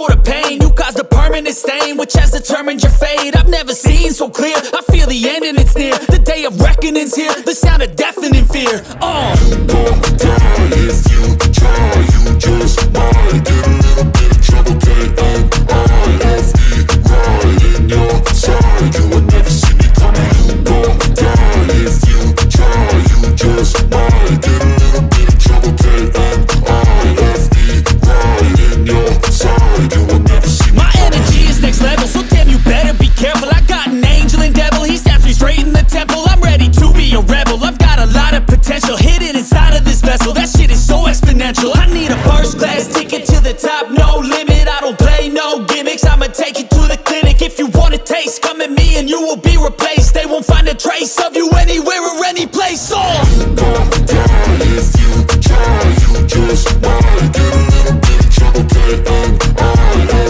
sort of pain. You caused a permanent stain, which has determined your fate. I've never seen so clear, I feel the end and it's near. The day of reckoning's here, the sound of deafening fear. You gon' die if you try, you just might get a little bit of trouble, K-N-I-F-E, right in your side. You would never see me coming. You gon' die if you try, you just might get a little bit of trouble, K-N-I-F-E, right in your side. You would never see me My energy is next level, so damn you better be careful. I got an angel and devil, he snaps me straight in the temple. I'm ready to be a rebel, I've got a lot of potential hidden inside of this vessel. That shit is so exponential. I need a first class ticket to the top, no limit. I don't play no gimmicks, I'ma take you to the clinic. If you want a taste, come at me and you will be replaced. They won't find a trace of you anywhere or any place. You gon' die if you try, you just might get a little bit of trouble, K-N-I-F-E,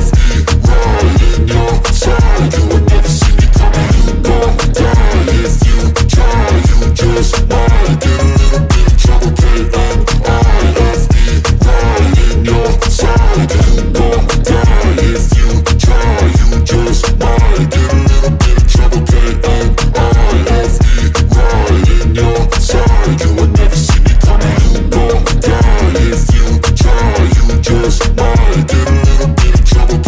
right in your side. You would never see me coming. You gon' die if you try, you just might get a little bit of trouble, K-N-I-F-E, right in your side. You gon' die if you try, you just might get a little bit of trouble, K-N-I-F-E, right in your side. You would never see me coming. You gon' die if you try, you just might get a little bit of trouble,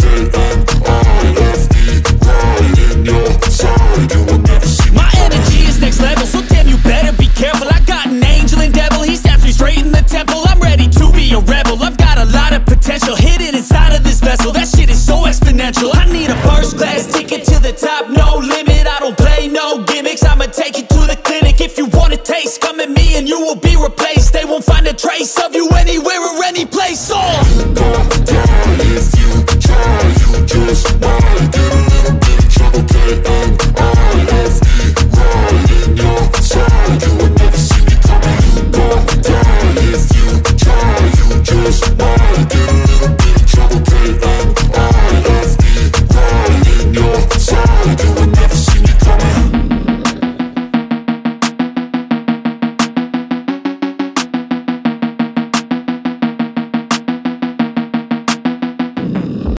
K-N-I-F-E, right in your side. You would never see me. My energy is next level, so damn you better be careful. I got an angel and devil, he snaps me straight in the temple. I'm ready to be a rebel, I've got a lot of potential hidden inside of this vessel. That shit is so exponential. I need a first class ticket to the top, no limit. I don't play no gimmicks, I'ma take you to the clinic. If you want a taste, come at me and you will be replaced. They won't find a trace of